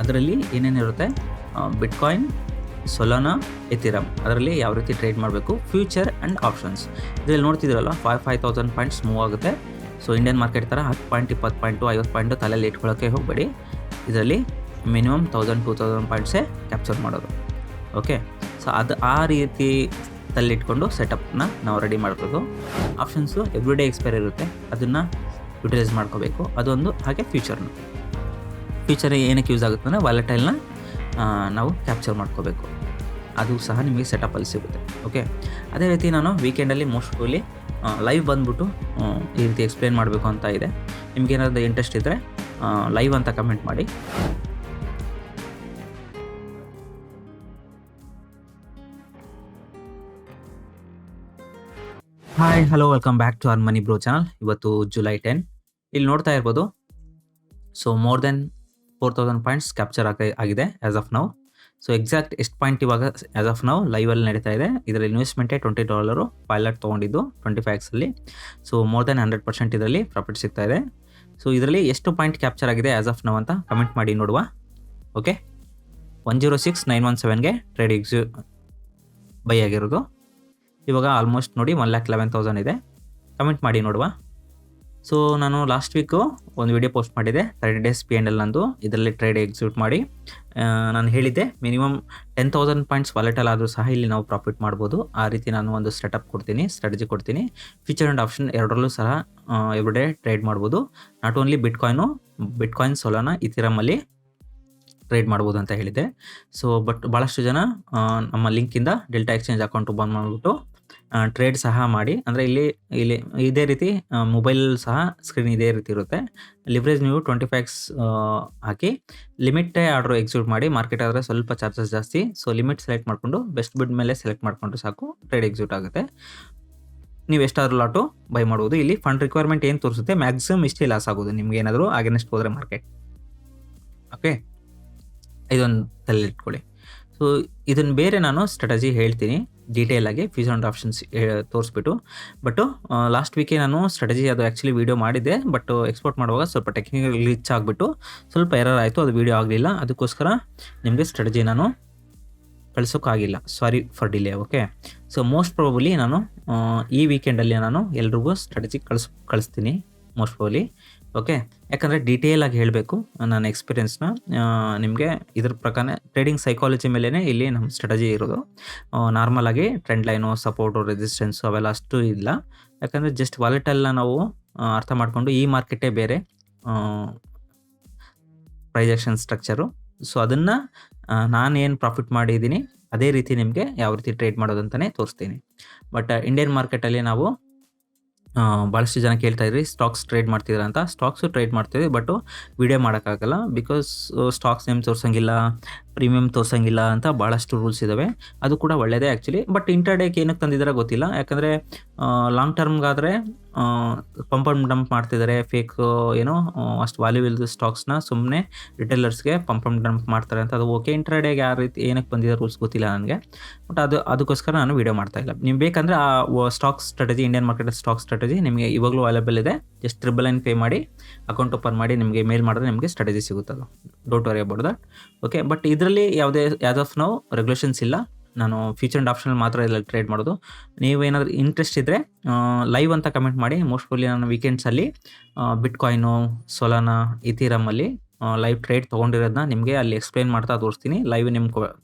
ಅದರಲ್ಲಿ ಏನೇನಿರುತ್ತೆ, ಬಿಟ್ಕಾಯಿನ್, ಸೊಲಾನಾ, ಎಥಿರಮ್, ಅದರಲ್ಲಿ ಯಾವ ರೀತಿ ಟ್ರೇಡ್ ಮಾಡಬೇಕು, ಫ್ಯೂಚರ್ ಆ್ಯಂಡ್ ಆಪ್ಷನ್ಸ್. ಇದರಲ್ಲಿ ನೋಡ್ತಿದ್ದೀರಲ್ಲ 5000 ಪಾಯಿಂಟ್ಸ್ ಮೂವ್ ಆಗುತ್ತೆ. ಸೊ ಇಂಡಿಯನ್ ಮಾರ್ಕೆಟ್ ಥರ 10 ಪಾಯಿಂಟ್, 20 ಪಾಯಿಂಟು, 50 ಪಾಯಿಂಟು ತಲೆಯಲ್ಲಿ ಇಟ್ಕೊಳ್ಳೋಕ್ಕೆ ಹೋಗಬೇಡಿ. ಇದರಲ್ಲಿ ಮಿನಿಮಮ್ 1000-2000 ಪಾಯಿಂಟ್ಸೇ ಕ್ಯಾಪ್ಚರ್ ಮಾಡೋದು. ಓಕೆ, ಸೊ ಅದು ಆ ರೀತಿ ತಲೆಯಿಟ್ಕೊಂಡು ಸೆಟಪ್ನ ನಾವು ರೆಡಿ ಮಾಡ್ಬೋದು. ಆಪ್ಷನ್ಸು ಎವ್ರಿ ಡೇ ಎಕ್ಸ್ಪೈರ್ ಇರುತ್ತೆ, ಅದನ್ನು ಯುಟಿಲೈಸ್ ಮಾಡ್ಕೋಬೇಕು. ಅದೊಂದು. ಹಾಗೆ ಫ್ಯೂಚರ್ ಏನಕ್ಕೆ ಯೂಸ್ ಆಗುತ್ತೆ ಅಂದರೆ ವಾಲೆಟೈಲ್ನ ನಾವು ಕ್ಯಾಪ್ಚರ್ ಮಾಡ್ಕೋಬೇಕು. ಅದು ಸಹ ನಿಮಗೆ ಸೆಟಪಲ್ಲಿ ಸಿಗುತ್ತೆ. ಓಕೆ, ಅದೇ ರೀತಿ ನಾನು ವೀಕೆಂಡಲ್ಲಿ ಮೋಸ್ಟ್ಲಿ ಲೈವ್ ಬಂದುಬಿಟ್ಟು ಈ ರೀತಿ ಎಕ್ಸ್ಪ್ಲೇನ್ ಮಾಡಬೇಕು ಅಂತ ಇದೆ. ನಿಮ್ಗೇನಾದ್ರು ಇಂಟ್ರೆಸ್ಟ್ ಇದ್ದರೆ ಲೈವ್ ಅಂತ ಕಮೆಂಟ್ ಮಾಡಿ. Hi, hello, welcome back to earn money bro channel. ಇವತ್ತು July 10. ಇಲ್ಲಿ ನೋಡ್ತಾ ಇರ್ಬೋದು. So more than 4000 points capture ಆಗಿದೆ as of now. So exact ಎಷ್ಟು ಪಾಯಿಂಟ್ ಇವಾಗ ಆ್ಯಸ್ ಆಫ್ ನೌ ಲೈವಲ್ಲಿ ನಡೀತಾ ಇದೆ. ಇದರಲ್ಲಿ ಇನ್ವೆಸ್ಟ್ಮೆಂಟೇ $20 ಪೈಲಟ್ ತೊಗೊಂಡಿದ್ದು 25xಲ್ಲಿ. ಸೊ ಮೋರ್ ದೆನ್ 100% ಇದರಲ್ಲಿ ಪ್ರಾಫಿಟ್ ಸಿಗ್ತಾ ಇದೆ. ಸೊ ಇದರಲ್ಲಿ ಎಷ್ಟು ಪಾಯಿಂಟ್ ಕ್ಯಾಪ್ಚರ್ ಆಗಿದೆ ಆ್ಯಸ್ ಆಫ್ ನೌ ಅಂತ ಕಮೆಂಟ್ ಮಾಡಿ ನೋಡುವ. ಓಕೆ, 106,917ಗೆ ಟ್ರೇಡ್ ಬೈ ಆಗಿರೋದು. ಇವಾಗ ಆಲ್ಮೋಸ್ಟ್ ನೋಡಿ 1,11,000 ಇದೆ. ಕಮೆಂಟ್ ಮಾಡಿ ನೋಡುವ. ಸೊ ನಾನು ಲಾಸ್ಟ್ ವೀಕು ಒಂದು ವಿಡಿಯೋ ಪೋಸ್ಟ್ ಮಾಡಿದೆ, 30 days P&L ನಂದು. ಇದರಲ್ಲಿ ಟ್ರೇಡ್ ಎಕ್ಸಿಕ್ಯೂಟ್ ಮಾಡಿ ನಾನು ಹೇಳಿದ್ದೆ ಮಿನಿಮಮ್ 10,000 ಪಾಯಿಂಟ್ಸ್ ವಾಲೆಟಲ್ ಆದರೂ ಸಹ ಇಲ್ಲಿ ನಾವು ಪ್ರಾಫಿಟ್ ಮಾಡ್ಬೋದು. ಆ ರೀತಿ ನಾನು ಒಂದು ಸ್ಟ್ರಾಟಜಿ ಕೊಡ್ತೀನಿ. ಫ್ಯೂಚರ್ ಆ್ಯಂಡ್ ಆಪ್ಷನ್ ಎರಡರಲ್ಲೂ ಸಹ ಎವ್ರಿ ಡೇ ಟ್ರೇಡ್ ಮಾಡ್ಬೋದು. ನಾಟ್ ಓನ್ಲಿ ಬಿಟ್ಕಾಯಿನ್, ಸೊಲಾನಾ, ಇಥಿರಮಲ್ಲಿ ಟ್ರೇಡ್ ಮಾಡ್ಬೋದು ಅಂತ ಹೇಳಿದೆ. ಸೊ ಬಟ್ ಭಾಳಷ್ಟು ಜನ ನಮ್ಮ ಲಿಂಕಿಂದ ಡೆಲ್ಟಾ ಎಕ್ಸ್ಚೇಂಜ್ ಅಕೌಂಟ್ ಓಪನ್ ಮಾಡಿಬಿಟ್ಟು ಟ್ರೇಡ್ ಸಹ ಮಾಡಿ, ಅಂದರೆ ಇಲ್ಲಿ ಇದೇ ರೀತಿ ಮೊಬೈಲ್ ಸಹ ಸ್ಕ್ರೀನ್ ಇದೇ ರೀತಿ ಇರುತ್ತೆ. ಲಿವ್ರೇಜ್ ನೀವು 25x ಹಾಕಿ ಲಿಮಿಟೇ ಆರ್ಡರ್ ಎಕ್ಸಿಕ್ಯೂಟ್ ಮಾಡಿ. ಮಾರ್ಕೆಟ್ ಆದರೆ ಸ್ವಲ್ಪ ಚಾರ್ಜಸ್ ಜಾಸ್ತಿ. ಸೊ ಲಿಮಿಟ್ ಸೆಲೆಕ್ಟ್ ಮಾಡಿಕೊಂಡು ಬೆಸ್ಟ್ ಬಿಡ್ ಮೇಲೆ ಸೆಲೆಕ್ಟ್ ಮಾಡಿಕೊಂಡ್ರೆ ಸಾಕು, ಟ್ರೇಡ್ ಎಕ್ಸಿಕ್ಯೂಟ್ ಆಗುತ್ತೆ. ನೀವು ಎಷ್ಟಾದ್ರೂ ಲಾಟು ಬೈ ಮಾಡ್ಬೋದು. ಇಲ್ಲಿ ಫಂಡ್ ರಿಕ್ವೈರ್ಮೆಂಟ್ ಏನು ತೋರಿಸುತ್ತೆ ಮ್ಯಾಕ್ಸಿಮಮ್ ಇಷ್ಟೇ ಲಾಸ್ ಆಗೋದು ನಿಮ್ಗೆ ಏನಾದರೂ ಅಗೇನೆಸ್ಟ್ ಹೋದರೆ ಮಾರ್ಕೆಟ್. ಓಕೆ, ಇದೊಂದು ತಲೆ ಇಟ್ಕೊಳ್ಳಿ. ಸೊ ಇದನ್ನು ಬೇರೆ ನಾನು ಸ್ಟ್ರಾಟಜಿ ಹೇಳ್ತೀನಿ ಡೀಟೇಲ್ ಆಗಿ, ಫ್ಯೂಚರ್ ಆ್ಯಂಡ್ ಆಪ್ಷನ್ಸ್ ತೋರಿಸ್ಬಿಟ್ಟು. ಬಟ್ ಲಾಸ್ಟ್ ವೀಕೆ ನಾನು ಸ್ಟ್ರಾಟಜಿ ಅದು ಆ್ಯಕ್ಚುಲಿ ವೀಡಿಯೋ ಮಾಡಿದ್ದೆ. ಬಟ್ ಎಕ್ಸ್ಪೋರ್ಟ್ ಮಾಡುವಾಗ ಸ್ವಲ್ಪ ಟೆಕ್ನಿಕಲ್ ಗ್ಲಿಚ್ ಆಗಿಬಿಟ್ಟು ಸ್ವಲ್ಪ ಎರರ್ ಆಯಿತು, ಅದು ವೀಡಿಯೋ ಆಗಲಿಲ್ಲ. ಅದಕ್ಕೋಸ್ಕರ ನಿಮಗೆ ಸ್ಟ್ರಾಟಜಿ ನಾನು ಕಳಿಸೋಕ್ಕಾಗಿಲ್ಲ. Sorry for delay. Okay, so most probably ನಾನು ಈ ವೀಕೆಂಡಲ್ಲಿ ನಾನು ಎಲ್ರಿಗೂ ಸ್ಟ್ರಾಟಜಿ ಕಳಿಸ್ತೀನಿ ಮೋಸ್ಟ್ ಪ್ರಾಬಬ್ಲಿ. ಓಕೆ, ಯಾಕಂದರೆ ಡೀಟೇಲಾಗಿ ಹೇಳಬೇಕು ನನ್ನ ಎಕ್ಸ್ಪೀರಿಯೆನ್ಸ್ನ ನಿಮಗೆ. ಇದ್ರ ಪ್ರಕಾರ ಟ್ರೇಡಿಂಗ್ ಸೈಕಾಲಜಿ ಮೇಲೇ ಇಲ್ಲಿ ನಮ್ಮ ಸ್ಟ್ರಾಟಜಿ ಇರೋದು. ನಾರ್ಮಲಾಗಿ ಟ್ರೆಂಡ್ ಲೈನು, ಸಪೋರ್ಟು, ರೆಸಿಸ್ಟೆನ್ಸು ಅವೆಲ್ಲ ಅಷ್ಟು ಇಲ್ಲ. ಯಾಕಂದರೆ ಜಸ್ಟ್ ವಾಲೆಟಲ್ನ ನಾವು ಅರ್ಥ ಮಾಡಿಕೊಂಡು ಈ ಮಾರ್ಕೆಟೇ ಬೇರೆ ಪ್ರೈಜೆಕ್ಷನ್ ಸ್ಟ್ರಕ್ಚರು. ಸೊ ಅದನ್ನು ನಾನೇನು ಪ್ರಾಫಿಟ್ ಮಾಡಿದ್ದೀನಿ ಅದೇ ರೀತಿ ನಿಮಗೆ ಯಾವ ರೀತಿ ಟ್ರೇಡ್ ಮಾಡೋದಂತಲೇ ತೋರಿಸ್ತೀನಿ. ಬಟ್ ಇಂಡಿಯನ್ ಮಾರ್ಕೆಟಲ್ಲಿ ನಾವು ಭಾಳಷ್ಟು ಜನ ಕೇಳ್ತಾ ಇದ್ರಿ ಸ್ಟಾಕ್ಸ್ ಟ್ರೇಡ್ ಮಾಡ್ತಿದ್ರ ಅಂತ. ಸ್ಟಾಕ್ಸು ಟ್ರೇಡ್ ಮಾಡ್ತಿದ್ವಿ, ಬಟ್ ವಿಡಿಯೋ ಮಾಡೋಕ್ಕಾಗಲ್ಲ. ಬಿಕಾಸ್ ಸ್ಟಾಕ್ಸ್ ನೇಮ್ ತೋರಿಸಂಗಿಲ್ಲ, ಪ್ರೀಮಿಯಮ್ ತೋರಿಸಂಗಿಲ್ಲ ಅಂತ ಭಾಳಷ್ಟು ರೂಲ್ಸ್ ಇದ್ದಾವೆ. ಅದು ಕೂಡ ಒಳ್ಳೆಯದೇ ಆ್ಯಕ್ಚುಲಿ. ಬಟ್ ಇಂಟರ್ಡೇಗೆ ಏನಕ್ಕೆ ತಂದಿದ್ದಾರೆ ಗೊತ್ತಿಲ್ಲ. ಯಾಕಂದರೆ ಲಾಂಗ್ ಟರ್ಮ್ಗಾದರೆ ಪಂಪ್ ಆ್ಯಂಡ್ ಡಂಪ್ ಮಾಡ್ತಿದ್ದಾರೆ. ಫೇಕ್ ಏನೋ ಅಷ್ಟು ವ್ಯಾಲ್ಯೂ ಇಲ್ಲದ ಸ್ಟಾಕ್ಸ್ನ ಸುಮ್ಮನೆ ರಿಟೇಲರ್ಸ್ಗೆ ಪಂಪ್ ಆ್ಯಂಡ್ ಡಂಪ್ ಮಾಡ್ತಾರೆ ಅಂತ. ಅದು ಓಕೆ. ಇಂಟರ್ಡೇಗೆ ಯಾವ ರೀತಿ ಏನಕ್ಕೆ ಬಂದಿದೆ ರೂಲ್ಸ್ ಗೊತ್ತಿಲ್ಲ ನನಗೆ. ಬಟ್ ಅದಕ್ಕೋಸ್ಕರ ನಾನು ವೀಡಿಯೋ ಮಾಡ್ತಾಯಿಲ್ಲ. ನೀವು ಬೇಕಂದರೆ ಆ stock strategy, Indian market stock strategy ನಿಮಗೆ ಇವಾಗಲೂ ಅವೈಲೇಬಲ್ ಇದೆ. ಜಸ್ಟ್ 999 ಪೇ ಮಾಡಿ ಅಕೌಂಟ್ ಓಪನ್ ಮಾಡಿ ನಿಮಗೆ ಮೇಲ್ ಮಾಡಿದ್ರೆ ನಿಮಗೆ ಸ್ಟ್ರಾಟಜಿ ಸಿಗುತ್ತದು. Don't worry about that. Okay, but ಇದರಲ್ಲಿ ಯಾವುದೇ ಆ್ಯಸ್ ಆಫ್ ನೌ ರೆಗ್ಯುಲೇಷನ್ಸ್ ಇಲ್ಲ. ನಾನು ಫ್ಯೂಚರ್ ಆ್ಯಂಡ್ ಆಪ್ಷನಲ್ಲಿ ಮಾತ್ರ ಇದರಲ್ಲಿ ಟ್ರೇಡ್ ಮಾಡೋದು. ನೀವೇನಾದರೂ ಇಂಟ್ರೆಸ್ಟ್ ಇದ್ದರೆ ಲೈವ್ ಅಂತ ಕಮೆಂಟ್ ಮಾಡಿ. ಮೋಸ್ಟ್ ಪ್ರಾಬಬ್ಲಿ ನಾನು ವೀಕೆಂಡ್ಸಲ್ಲಿ ಬಿಟ್ಕಾಯಿನು, ಸೊಲಾನಾ, ಇಥಿರಮಲ್ಲಿ ಲೈವ್ ಟ್ರೇಡ್ ತೊಗೊಂಡಿರೋದನ್ನ ನಿಮಗೆ ಅಲ್ಲಿ ಎಕ್ಸ್ಪ್ಲೇನ್ ಮಾಡ್ತಾ ತೋರಿಸ್ತೀನಿ. ಲೈವ್ ನಿಮ್ಮ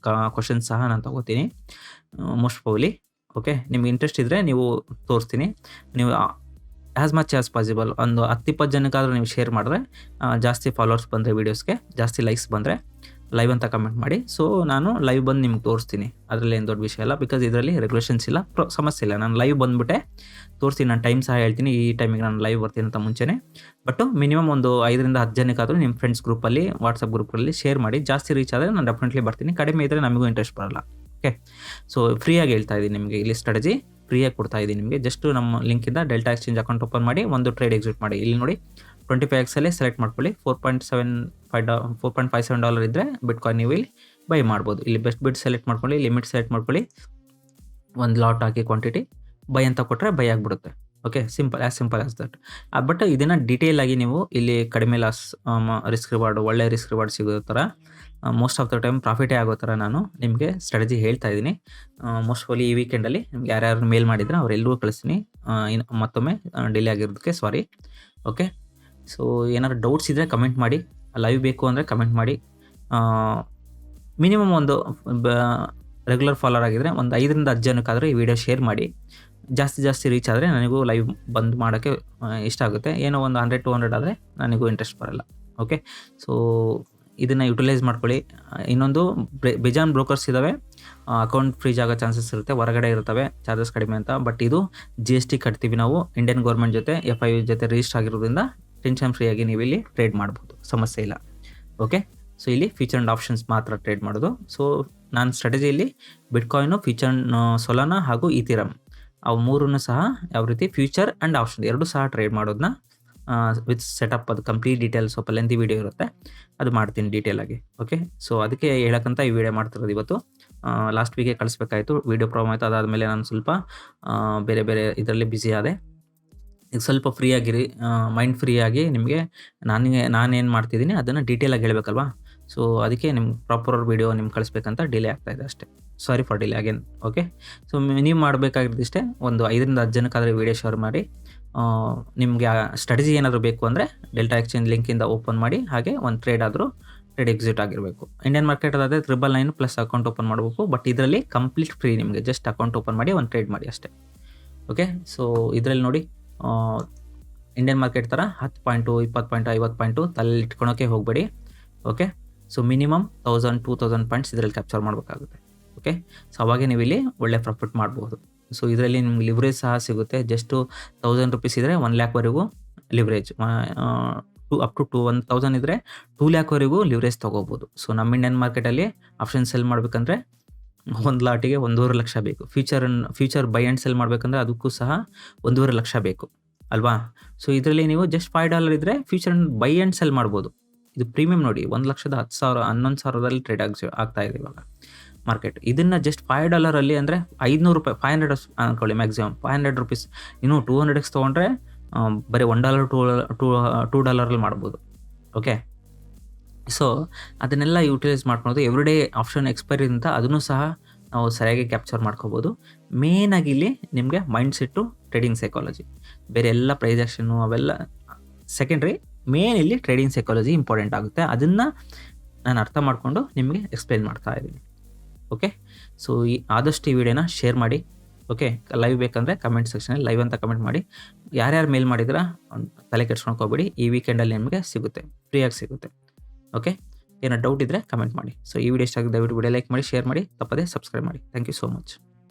ಕ್ವಶನ್ಸ್ ಸಹ ನಾನು ತೊಗೋತೀನಿ ಮೋಸ್ಟ್ ಪ್ರಾಬಬ್ಲಿ. ಓಕೆ, ನಿಮ್ಗೆ ಇಂಟ್ರೆಸ್ಟ್ ಇದ್ದರೆ ನೀವು ತೋರಿಸ್ತೀನಿ. ನೀವು ಆ್ಯಸ್ ಮಚ್ ಆ್ಯಸ್ ಪಾಸಿಬಲ್ ಒಂದು 10-20 ಜನಕ್ಕಾದರೂ ನೀವು ಶೇರ್ ಮಾಡಿದ್ರೆ, ಜಾಸ್ತಿ ಫಾಲೋವರ್ಸ್ ಬಂದರೆ ವೀಡಿಯೋಸ್ಗೆ, ಜಾಸ್ತಿ ಲೈಕ್ಸ್ ಬಂದರೆ ಲೈವ್ ಅಂತ ಕಮೆಂಟ್ ಮಾಡಿ. ಸೊ ನಾನು ಲೈವ್ ಬಂದು ನಿಮ್ಗೆ ತೋರಿಸ್ತೀನಿ. ಅದರಲ್ಲಿ ಏನು ದೊಡ್ಡ ವಿಷಯ ಇಲ್ಲ. ಬಿಕಾಸ್ ಇದರಲ್ಲಿ ರೆಗ್ಯುಲೇಷನ್ಸ್ ಇಲ್ಲ, ಸಮಸ್ಯೆ ಇಲ್ಲ. ನಾನು ಲೈವ್ ಬಂದುಬಿಟ್ಟೆ ತೋರಿಸ್ತೀನಿ. ನಾನು ಟೈಮ್ ಸಹ ಹೇಳ್ತೀನಿ, ಈ ಟೈಮಿಗೆ ನಾನು ಲೈವ್ ಬರ್ತೀನಿ ಅಂತ ಮುಂಚೆನೇ. ಬಟ್ ಮಿನಿಮಮ್ ಒಂದು 5-10 ಜನಕ್ಕಾದರೂ ನಿಮ್ಮ ಫ್ರೆಂಡ್ಸ್ ಗ್ರೂಪಲ್ಲಿ, ವಾಟ್ಸಪ್ ಗ್ರೂಪಲ್ಲಿ ಶೇರ್ ಮಾಡಿ. ಜಾಸ್ತಿ ರೀಚ್ ಆದರೆ ನಾನು ಡೆಫಿನೆಟ್ಲಿ ಬರ್ತೀನಿ. ಕಡಿಮೆ ಇದ್ದರೆ ನಮಗೂ ಇಂಟ್ರೆಸ್ಟ್ ಬರಲ್ಲ. ಓಕೆ, ಸೊ ಫ್ರೀಯಾಗಿ ಹೇಳ್ತಾ ಇದ್ದೀನಿ ನಿಮಗೆ. ಇಲ್ಲಿ ಸ್ಟ್ರಾಟಜಿ ಫ್ರೀಯಾಗಿ ಕೊಡ್ತಾ ಇದ್ದೀನಿ ನಿಮಗೆ. ಜಸ್ಟ್ ನಮ್ಮ ಲಿಂಕಿಂದ ಡೆಲ್ಟಾ ಎಕ್ಸ್ಚೇಂಜ್ ಅಕೌಂಟ್ ಓಪನ್ ಮಾಡಿ ಒಂದು ಟ್ರೇಡ್ ಎಕ್ಸಿಕ್ಯೂಟ್ ಮಾಡಿ. ಇಲ್ಲಿ ನೋಡಿ 25xಲ್ಲೇ ಸೆಲೆಕ್ಟ್ ಮಾಡ್ಕೊಳ್ಳಿ. $4.57 ಇದ್ದರೆ ಬಿಟ್ಕಾಯಿನ್ ನೀವು ಇಲ್ಲಿ ಬೈ ಮಾಡ್ಬೋದು. ಇಲ್ಲಿ ಬೆಸ್ಟ್ ಬಿಡ್ ಸೆಲೆಕ್ಟ್ ಮಾಡ್ಕೊಳ್ಳಿ, ಲಿಮಿಟ್ ಸೆಲೆಕ್ಟ್ ಮಾಡ್ಕೊಳ್ಳಿ, ಒಂದು ಲಾಟ್ ಹಾಕಿ ಕ್ವಾಂಟಿಟಿ ಬೈ ಅಂತ ಕೊಟ್ಟರೆ ಬೈ ಆಗಿಬಿಡುತ್ತೆ. Okay, simple as that. But ಇದನ್ನು ಡೀಟೇಲ್ ಆಗಿ ನೀವು ಇಲ್ಲಿ ಕಡಿಮೆ ಲಾಸ್, ರಿಸ್ಕ್ ರಿವಾರ್ಡ್, ಒಳ್ಳೆ ರಿಸ್ಕ್ ರಿವಾರ್ಡ್ ಸಿಗೋ ಥರ, ಮೋಸ್ಟ್ ಆಫ್ ದ ಟೈಮ್ ಪ್ರಾಫಿಟೇ ಆಗೋ ಥರ ನಾನು ನಿಮಗೆ ಸ್ಟ್ರಾಟಜಿ ಹೇಳ್ತಾ ಇದ್ದೀನಿ. ಮೋಸ್ಟ್ಲಿ ಈ ವೀಕೆಂಡಲ್ಲಿ ನಿಮ್ಗೆ ಯಾರ್ಯಾರು ಮೇಲ್ ಮಾಡಿದ್ರೆ ಅವರೆಲ್ಲರೂ ಕಳಿಸ್ತೀನಿ. ಮತ್ತೊಮ್ಮೆ ಡಿಲೇ ಆಗಿರೋದಕ್ಕೆ ಸಾರಿ. ಓಕೆ, ಸೊ ಏನಾದ್ರು ಡೌಟ್ಸ್ ಇದ್ದರೆ ಕಮೆಂಟ್ ಮಾಡಿ, ಲೈವ್ ಬೇಕು ಅಂದರೆ ಕಮೆಂಟ್ ಮಾಡಿ. ಮಿನಿಮಮ್ ಒಂದು ರೆಗ್ಯುಲರ್ ಫಾಲೋವರ್ ಆಗಿದ್ದರೆ ಒಂದು 5ರಿಂದ 10 ಜನಕ್ಕಾದರೂ ಈ ವಿಡಿಯೋ ಶೇರ್ ಮಾಡಿ. ಜಾಸ್ತಿ ರೀಚ್ ಆದರೆ ನನಗೂ ಲೈವ್ ಬಂದು ಮಾಡೋಕ್ಕೆ ಇಷ್ಟ ಆಗುತ್ತೆ. ಏನೋ ಒಂದು 100-200 ಆದರೆ ನನಗೂ ಇಂಟ್ರೆಸ್ಟ್ ಬರಲ್ಲ. ಓಕೆ, ಸೊ ಇದನ್ನು ಯುಟಿಲೈಸ್ ಮಾಡ್ಕೊಳ್ಳಿ. ಇನ್ನೊಂದು ಬೇಜಾನ್ ಬ್ರೋಕರ್ಸ್ ಇದ್ದಾವೆ, ಅಕೌಂಟ್ ಫ್ರೀಜ್ ಆಗೋ ಚಾನ್ಸಸ್ ಇರುತ್ತೆ, ಹೊರಗಡೆ ಇರ್ತವೆ ಚಾರ್ಜಸ್ ಕಡಿಮೆ ಅಂತ. ಬಟ್ ಇದು GST ಕಟ್ತೀವಿ ನಾವು, ಇಂಡಿಯನ್ ಗೌರ್ಮೆಂಟ್ ಜೊತೆ FIU ಜೊತೆ ರಿಜಿಸ್ಟರ್ ಆಗಿರೋದ್ರಿಂದ ಟೆನ್ಷನ್ ಫ್ರೀಯಾಗಿ ನೀವು ಇಲ್ಲಿ ಟ್ರೇಡ್ ಮಾಡ್ಬೋದು, ಸಮಸ್ಯೆ ಇಲ್ಲ. ಓಕೆ, ಸೊ ಇಲ್ಲಿ ಫ್ಯೂಚರ್ ಆ್ಯಂಡ್ ಆಪ್ಷನ್ಸ್ ಮಾತ್ರ ಟ್ರೇಡ್ ಮಾಡೋದು. ಸೊ ನಾನು ಸ್ಟ್ರಾಟಜಿಯಲ್ಲಿ ಬಿಟ್ಕಾಯಿನು, ಫ್ಯೂಚರ್ ಸೊಲಾನಾ ಹಾಗೂ ಈಥಿರಮ್ ಅವು ಮೂರನ್ನು ಸಹ ಯಾವ ರೀತಿ ಫ್ಯೂಚರ್ ಆ್ಯಂಡ್ ಆಪ್ಷನ್ ಎರಡೂ ಸಹ ಟ್ರೇಡ್ ಮಾಡೋದನ್ನ ವಿತ್ ಸೆಟಪ್, ಅದು ಕಂಪ್ಲೀಟ್ ಡೀಟೇಲ್ಸ್, ಸ್ವಲ್ಪ ಲೆಂತಿ ವಿಡಿಯೋ ಇರುತ್ತೆ, ಅದು ಮಾಡ್ತೀನಿ ಡೀಟೇಲಾಗಿ. ಓಕೆ, ಸೊ ಅದಕ್ಕೆ ಹೇಳಕ್ಕಂತ ಈ ವಿಡಿಯೋ ಮಾಡ್ತಿರೋದು ಇವತ್ತು. ಲಾಸ್ಟ್ ವೀಕೆ ಕಳಿಸ್ಬೇಕಾಯಿತು, ವಿಡಿಯೋ ಪ್ರಾಬ್ಲಮ್ ಆಯಿತು. ಅದಾದಮೇಲೆ ನಾನು ಸ್ವಲ್ಪ ಬೇರೆ ಇದರಲ್ಲಿ ಬ್ಯುಸಿ ಆದೆ. ಈಗ ಸ್ವಲ್ಪ ಫ್ರೀಯಾಗಿರಿ, ಮೈಂಡ್ ಫ್ರೀಯಾಗಿ ನಿಮಗೆ ನಾನೇನು ಮಾಡ್ತಿದ್ದೀನಿ ಅದನ್ನು ಡೀಟೇಲಾಗಿ ಹೇಳಬೇಕಲ್ವಾ. ಸೊ ಅದಕ್ಕೆ ನಿಮ್ಗೆ ಪ್ರಾಪರ್ ವಿಡಿಯೋ ನಿಮ್ಗೆ ಕಳಿಸ್ಬೇಕಂತ ಡಿಲೇ ಆಗ್ತಾಯಿದೆ ಅಷ್ಟೇ. ಸಾರಿ for delay again. Okay, so ನೀವು ಮಾಡಬೇಕಾಗಿರೋದಿಷ್ಟೇ, ಒಂದು 5ರಿಂದ 10 ಜನಕ್ಕಾದರೆ ವಿಡಿಯೋ ಶೇರ್ ಮಾಡಿ. ನಿಮಗೆ ಸ್ಟ್ರಾಟಜಿ ಏನಾದರೂ ಬೇಕು ಅಂದರೆ ಡೆಲ್ಟಾ ಎಕ್ಸ್ಚೇಂಜ್ ಲಿಂಕಿಂದ ಓಪನ್ ಮಾಡಿ, ಹಾಗೆ ಒಂದು ಟ್ರೇಡ್ ಎಕ್ಸಿಟ್ ಆಗಿರಬೇಕು. ಇಂಡಿಯನ್ ಮಾರ್ಕೆಟ್ ಅದಾದರೆ 999 ಪ್ಲಸ್ ಅಕೌಂಟ್ ಓಪನ್ ಮಾಡಬೇಕು. ಬಟ್ ಇದರಲ್ಲಿ ಕಂಪ್ಲೀಟ್ ಫ್ರೀ, ನಿಮಗೆ ಜಸ್ಟ್ ಅಕೌಂಟ್ ಓಪನ್ ಮಾಡಿ ಒಂದು ಟ್ರೇಡ್ ಮಾಡಿ ಅಷ್ಟೇ. ಓಕೆ, ಸೊ ಇದರಲ್ಲಿ ನೋಡಿ, ಇಂಡಿಯನ್ ಮಾರ್ಕೆಟ್ ಥರ 10 ಪಾಯಿಂಟು, 20 ಪಾಯಿಂಟು, 50 ಪಾಯಿಂಟು ತಲೆ ಇಟ್ಕೊಳೋಕ್ಕೆ ಹೋಗಬೇಡಿ. ಓಕೆ, ಸೊ ಮಿನಿಮಮ್ 1000-2000 ಪಾಯಿಂಟ್ಸ್ ಇದರಲ್ಲಿ ಕ್ಯಾಪ್ಚರ್ ಮಾಡಬೇಕಾಗುತ್ತೆ. ಓಕೆ, ಸೊ ಅವಾಗೇ ನೀವು ಇಲ್ಲಿ ಒಳ್ಳೆ ಪ್ರಾಫಿಟ್ ಮಾಡ್ಬೋದು. ಸೊ ಇದರಲ್ಲಿ ನಿಮ್ಗೆ ಲಿವ್ರೇಜ್ ಸಹ ಸಿಗುತ್ತೆ. ಜಸ್ಟು 1000 ರೂಪೀಸ್ ಇದ್ದರೆ 1 ಲ್ಯಾಕ್ವರೆಗೂ ಲಿವ್ರೇಜ್, ಅಪ್ ಟು 1000 ಇದ್ದರೆ 2 ಲ್ಯಾಕ್ವರೆಗೂ ಲಿವ್ರೇಜ್ ತೊಗೋಬೋದು. ಸೊ ನಮ್ಮ ಇಂಡಿಯನ್ ಮಾರ್ಕೆಟಲ್ಲಿ ಆಪ್ಷನ್ ಸೆಲ್ ಮಾಡಬೇಕಂದ್ರೆ 1 ಲಾಟಿಗೆ 1.5 ಲಕ್ಷ ಬೇಕು. ಫ್ಯೂಚರ್ ಬೈ ಆ್ಯಂಡ್ ಸೆಲ್ ಮಾಡಬೇಕಂದ್ರೆ ಅದಕ್ಕೂ ಸಹ 1.5 ಲಕ್ಷ ಬೇಕು ಅಲ್ವಾ. ಸೊ ಇದರಲ್ಲಿ ನೀವು ಜಸ್ಟ್ $5 ಇದ್ದರೆ ಫ್ಯೂಚರ್ ಬೈ ಆ್ಯಂಡ್ ಸೆಲ್ ಮಾಡ್ಬೋದು. ಇದು ಪ್ರೀಮಿಯಂ ನೋಡಿ, 1,10,000 11,000ದಲ್ಲಿ ಟ್ರೇಡ್ ಆಗ್ತಾ ಇದೆ ಇವಾಗ ಮಾರ್ಕೆಟ್. ಇದನ್ನು ಜಸ್ಟ್ $5 ಅಂದರೆ ₹500, 500 ಅಂದ್ಕೊಳ್ಳಿ ಮ್ಯಾಕ್ಸಿಮಮ್, $500. ಇನ್ನು 200x ತೊಗೊಂಡ್ರೆ ಬರೀ $1 $2 ಮಾಡ್ಬೋದು. ಓಕೆ, ಸೊ ಅದನ್ನೆಲ್ಲ ಯೂಟಿಲೈಸ್ ಮಾಡ್ಕೊಳೋದು. ಎವ್ರಿಡೇ ಆಪ್ಷನ್ ಎಕ್ಸ್ಪೈರಿ ಅಂತ ಅದನ್ನು ಸಹ ನಾವು ಸರಿಯಾಗಿ ಕ್ಯಾಪ್ಚರ್ ಮಾಡ್ಕೋಬೋದು. ಮೇನಾಗಿ ಇಲ್ಲಿ ನಿಮಗೆ ಮೈಂಡ್ ಸೆಟ್ಟು, ಟ್ರೇಡಿಂಗ್ ಸೈಕಾಲಜಿ, ಬೇರೆ ಎಲ್ಲ ಪ್ರೈಸ್ ಆ್ಯಕ್ಷನ್ನು ಅವೆಲ್ಲ ಸೆಕೆಂಡ್ರಿ. ಮೇನ್ ಇಲ್ಲಿ ಟ್ರೇಡಿಂಗ್ ಸೈಕಾಲಜಿ ಇಂಪಾರ್ಟೆಂಟ್ ಆಗುತ್ತೆ. ಅದನ್ನು ನಾನು ಅರ್ಥ ಮಾಡಿಕೊಂಡು ನಿಮಗೆ ಎಕ್ಸ್ಪ್ಲೈನ್ ಮಾಡ್ತಾ ಇದ್ದೀನಿ. ಓಕೆ, ಸೊ ಆದಷ್ಟು ಈ ವಿಡಿಯೋನ ಶೇರ್ ಮಾಡಿ. ಓಕೆ, ಲೈವ್ ಬೇಕಂದರೆ ಕಮೆಂಟ್ ಸೆಕ್ಷನಲ್ಲಿ ಲೈವ್ ಅಂತ ಕಮೆಂಟ್ ಮಾಡಿ. ಯಾರ್ಯಾರು ಮೇಲ್ ಮಾಡಿದ್ರೆ ತಲೆ ಕೆಡ್ಸ್ಕೊಳ್ಕೋಬೇಡಿ, ಈ ವೀಕೆಂಡಲ್ಲಿ ನಿಮಗೆ ಸಿಗುತ್ತೆ, ಫ್ರೀಯಾಗಿ ಸಿಗುತ್ತೆ. ಓಕೆ, ಏನೋ ಡೌಟ್ ಇದ್ದರೆ ಕಮೆಂಟ್ ಮಾಡಿ. ಸೊ ಈ ವಿಡಿಯೋ ಇಷ್ಟ ಆಗಿದೆ, ದಯವಿಟ್ಟು ವಿಡಿಯೋ ಲೈಕ್ ಮಾಡಿ, ಶೇರ್ ಮಾಡಿ, ತಪ್ಪದೇ ಸಬ್ಸ್ಕ್ರೈಬ್ ಮಾಡಿ. Thank you so much.